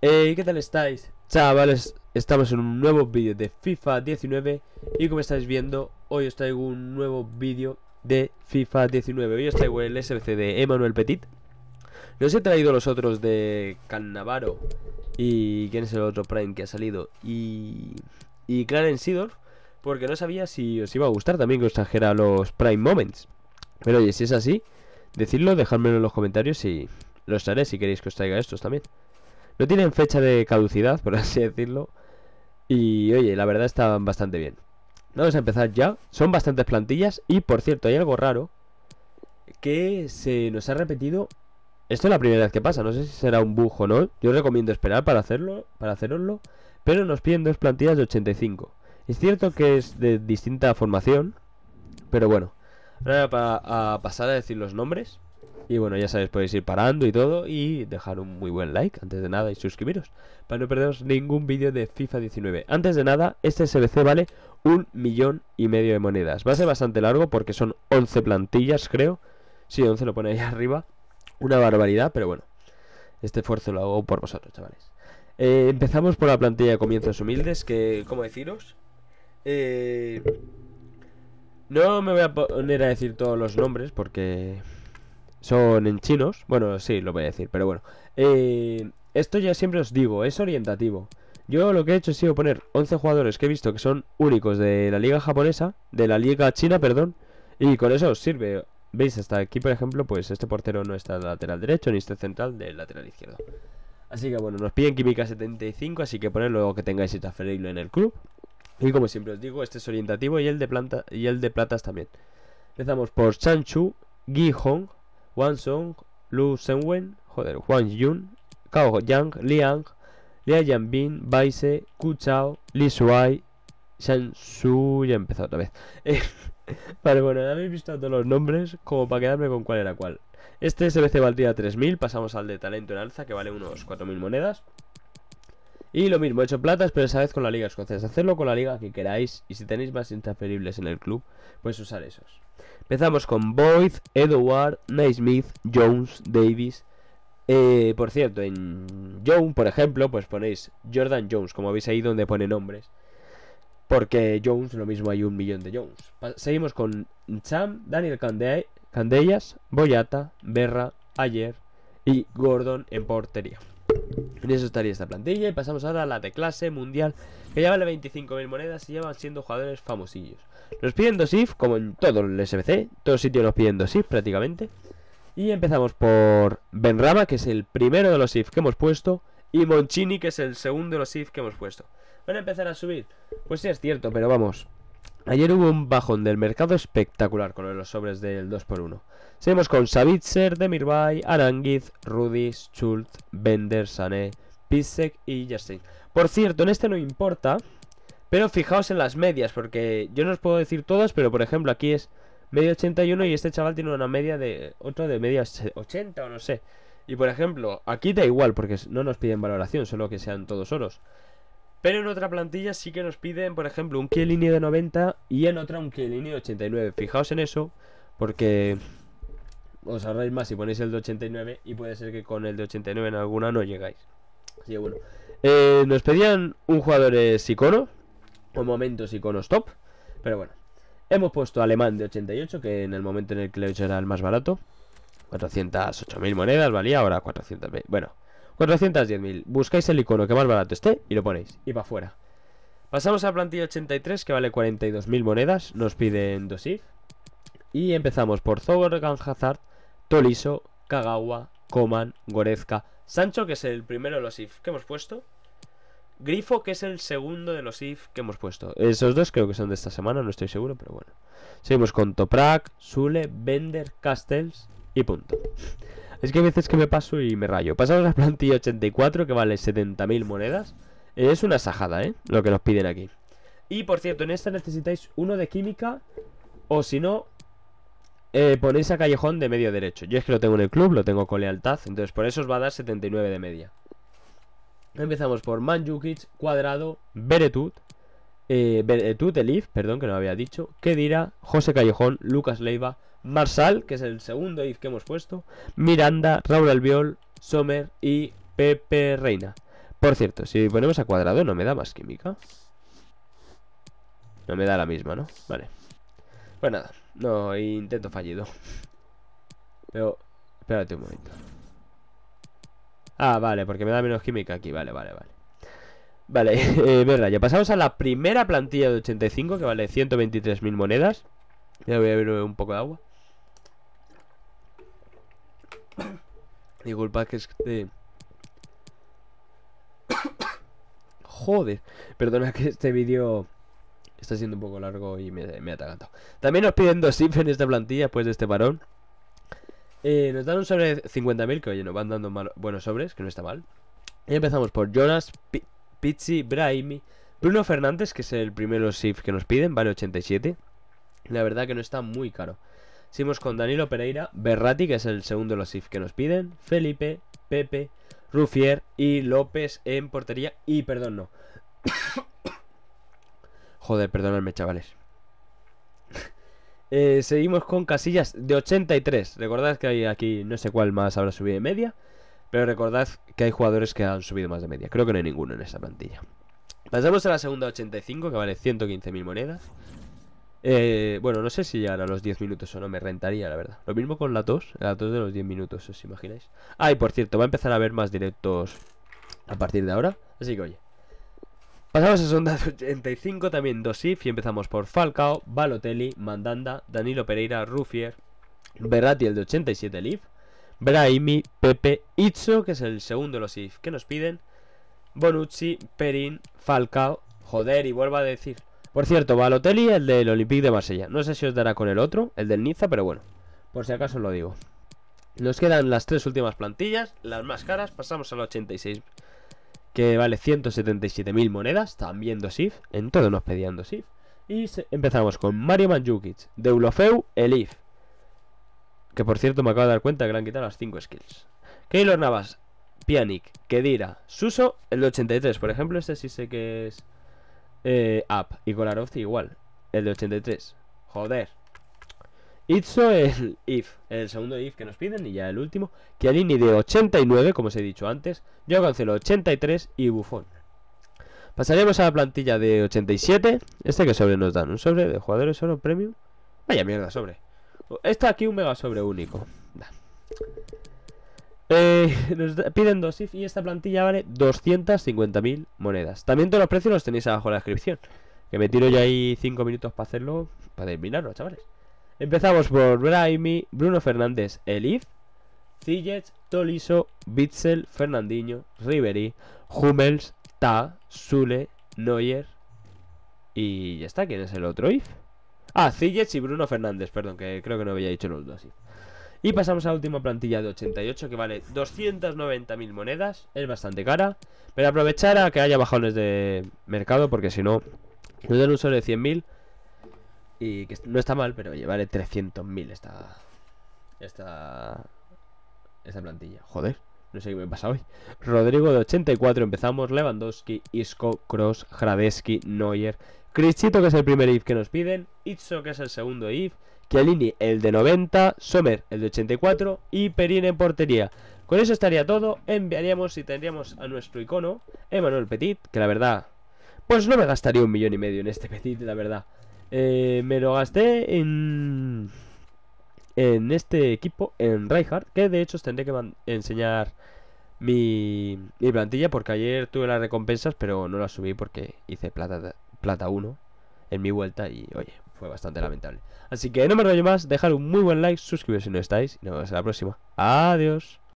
Hey, ¿qué tal estáis? Chavales, estamos en un nuevo vídeo de FIFA 19 y como estáis viendo, hoy os traigo un nuevo vídeo de FIFA 19. Hoy os traigo el SBC de Emmanuel Petit. No os he traído los otros de Cannavaro y quién es el otro Prime que ha salido y Clarence Seedorf, porque no sabía si os iba a gustar también que os trajera los Prime Moments. Pero oye, si es así, decidlo, dejadmelo en los comentarios y los traeré si queréis que os traiga estos también. No tienen fecha de caducidad, por así decirlo. Y oye, la verdad están bastante bien. Vamos a empezar ya. Son bastantes plantillas. Y por cierto, hay algo raro que se nos ha repetido. Esto es la primera vez que pasa. No sé si será un bug o no. Yo recomiendo esperar para haceroslo. Pero nos piden dos plantillas de 85. Es cierto que es de distinta formación, pero bueno. Ahora a pasar a decir los nombres. Y bueno, ya sabéis, podéis ir parando y todo. Y dejar un muy buen like antes de nada. Y suscribiros para no perderos ningún vídeo de FIFA 19. Antes de nada, este SBC vale 1,5 millones de monedas. Va a ser bastante largo porque son 11 plantillas, creo. Sí, 11 lo pone ahí arriba. Una barbaridad, pero bueno, este esfuerzo lo hago por vosotros, chavales. Empezamos por la plantilla de comienzos humildes. Que, ¿cómo deciros? No me voy a poner a decir todos los nombres porque son en chinos. Bueno, sí, lo voy a decir, pero bueno. Esto ya siempre os digo, es orientativo. Yo lo que he hecho ha sido poner 11 jugadores que he visto que son únicos de la liga japonesa, de la liga china, perdón. Y con eso os sirve. ¿Veis? Hasta aquí, por ejemplo, pues este portero no está lateral derecho ni este central del lateral izquierdo. Así que bueno, nos piden química 75, así que poned luego que tengáis transferible en el club. Y como siempre os digo, este es orientativo y el de platas también. Empezamos por Chanchu, Gi Hong, Wan Song, Lu Senwen, Huang Yun, Cao Yang, Liang, Lia Yanbin, Baise, Ku Chao, Li Shuai, Shan Su. Ya he empezado otra vez. Vale, bueno, ya habéis visto todos los nombres como para quedarme con cuál era cuál. Este SBC valdría 3.000, pasamos al de talento en alza que vale unos 4.000 monedas. Y lo mismo, he hecho platas, pero esa vez con la liga escocesa. Hacedlo con la liga que queráis y si tenéis más intransferibles en el club, pues usar esos. Empezamos con Boyd, Edward, Naismith, Jones, Davis. Por cierto, en Jones, por ejemplo, pues ponéis Jordan Jones, como veis ahí donde pone nombres. Porque Jones, lo mismo hay 1 millón de Jones. Seguimos con Cham, Daniel Candellas, Boyata, Berra, Ayer y Gordon en portería. En eso estaría esta plantilla. Y pasamos ahora a la de clase mundial, que ya vale 25.000 monedas y llevan siendo jugadores famosillos. Nos piden 2 if, como en todo el SBC. Todos sitios nos piden 2 if prácticamente. Y empezamos por Benrama, que es el primero de los if que hemos puesto, y Monchini, que es el segundo de los if que hemos puesto. ¿Van a empezar a subir? Pues sí, es cierto, pero vamos. Ayer hubo un bajón del mercado espectacular con los sobres del 2x1. Seguimos con Savitzer, Demirbay, Aranguiz, Rudis, Schultz, Bender, Sané, Pisek y Justin. Por cierto, en este no importa, pero fijaos en las medias, porque yo no os puedo decir todas, pero por ejemplo aquí es media 81 y este chaval tiene una media de otro de media 80 o no sé. Y por ejemplo, aquí da igual porque no nos piden valoración, solo que sean todos oros. Pero en otra plantilla sí que nos piden, por ejemplo, un Chiellini de 90 y en otra un Chiellini de 89. Fijaos en eso, porque os ahorráis más si ponéis el de 89 y puede ser que con el de 89 en alguna no llegáis. Así que bueno. Nos pedían un jugador icono, o momentos iconos top, pero bueno. Hemos puesto alemán de 88, que en el momento en el que lo he hecho era el más barato. 408.000 monedas valía, ahora 400.000. Bueno, 410.000. Buscáis el icono que más barato esté y lo ponéis. Y para afuera. Pasamos a la plantilla 83, que vale 42.000 monedas. Nos piden 2 if. Y empezamos por Thorgan Hazard, Tolisso, Kagawa, Coman, Goretzka, Sancho, que es el primero de los if que hemos puesto. Grifo, que es el segundo de los if que hemos puesto. Esos dos creo que son de esta semana, no estoy seguro, pero bueno. Seguimos con Toprak, Sule, Bender, Castells y punto. Es que hay veces que me paso y me rayo. Pasamos a la plantilla 84, que vale 70.000 monedas. Es una sajada, lo que nos piden aquí. Y por cierto, en esta necesitáis uno de química, o si no, ponéis a Callejón de medio derecho. Yo es que lo tengo en el club, lo tengo con lealtad, entonces por eso os va a dar 79 de media. Empezamos por Mandzukic, Cuadrado, Beretut, Elif, perdón, que no lo había dicho, Kedira, José Callejón, Lucas Leiva, Marsal, que es el segundo if que hemos puesto, Miranda, Raúl Albiol, Sommer y Pepe Reina. Por cierto, si ponemos a cuadrado no me da más química. No me da la misma, ¿no? Vale. Pues nada, no, intento fallido. Pero, espérate un momento. Ah, vale, porque me da menos química aquí. Vale. Vale, verdad, ya pasamos a la primera plantilla de 85, que vale 123.000 monedas. Ya voy a beber un poco de agua. Disculpad que Joder, perdona que este vídeo está siendo un poco largo y me ha atragantado. También nos piden 2 if en esta plantilla después de este parón. Nos dan un sobre 50.000, que oye, nos van dando buenos sobres, que no está mal. Y empezamos por Jonas, Pizzi, Brahimi, Bruno Fernández, que es el primero SIF que nos piden, vale 87. La verdad que no está muy caro. Seguimos con Danilo Pereira, Berratti, que es el segundo de los SIF que nos piden, Felipe, Pepe, Ruffier y López en portería. Y perdón, no. Joder, perdonadme, chavales. Seguimos con Casillas de 83. Recordad que hay aquí, no sé cuál más habrá subido de media, pero recordad que hay jugadores que han subido más de media. Creo que no hay ninguno en esta plantilla. Pasamos a la segunda 85, que vale 115.000 monedas. Bueno, no sé si llegan a los 10 minutos o no, me rentaría, la verdad. Lo mismo con la tos de los 10 minutos, ¿os imagináis? Ah, y por cierto, va a empezar a haber más directos a partir de ahora. Así que, oye, pasamos a segunda 85, también 2 if. Y empezamos por Falcao, Balotelli, Mandanda, Danilo Pereira, Ruffier, Berratti, el de 87 el if, Brahimi, Pepe, Itzo, que es el segundo de los if que nos piden, Bonucci, Perin, Falcao. Joder, y vuelvo a decir. Por cierto, Balotelli, el del Olympique de Marsella. No sé si os dará con el otro, el del Niza, pero bueno, por si acaso lo digo. Nos quedan las 3 últimas plantillas, las más caras. Pasamos al 86, que vale 177.000 monedas. También 2 if, en todo nos pedían 2 if. Y empezamos con Mario Mandzukic, Deulofeu, el if, que por cierto me acabo de dar cuenta que le han quitado las 5 skills. Keylor Navas, Pjanic, Khedira, Suso, el de 83. Por ejemplo, este sí sé que es Up. Y Kolarov igual, el de 83. Joder. Itzo, el if, el segundo if que nos piden. Y ya el último, Chiellini de 89, como os he dicho antes, Joao Cancelo 83 y Buffon. Pasaremos a la plantilla de 87. Este que sobre nos dan, un sobre de jugadores solo premium. Vaya mierda sobre. Está aquí un mega sobre único. Nos piden 2 if y esta plantilla vale 250.000 monedas. También todos los precios los tenéis abajo en la descripción, que me tiro ya ahí 5 minutos para hacerlo, para terminarlo, chavales. Empezamos por Brahimi, Bruno Fernández, el if, Ziyech, Tolisso, Witsel, Fernandinho, Ribery, Hummels, Ta, Sule, Neuer. Y ya está. ¿Quién es el otro if? Ah, Ziyech y Bruno Fernández, perdón, que creo que no había dicho los dos if. Y pasamos a la última plantilla de 88, que vale 290.000 monedas. Es bastante cara, pero aprovechar a que haya bajones de mercado, porque si no, nos dan un solo de 100.000. Y que no está mal, pero oye, vale 300.000 esta plantilla. Joder, no sé qué me pasa hoy. Rodrigo de 84, empezamos. Lewandowski, Isco, Kroos, Hradeski, Neuer, Crisito, que es el primer if que nos piden, Itzo, que es el segundo if, Chiellini, el de 90, Sommer, el de 84 y Perin en portería. Con eso estaría todo. Enviaríamos y tendríamos a nuestro icono, Emmanuel Petit, que la verdad, pues no me gastaría 1,5 millones en este Petit, la verdad. Me lo gasté en este equipo, en Rijkaard, que de hecho os tendré que enseñar mi plantilla, porque ayer tuve las recompensas, pero no las subí porque hice plata 1 en mi vuelta y oye, fue bastante lamentable. Así que no me rollo más, dejad un muy buen like, suscribiros si no estáis y nos vemos en la próxima. Adiós.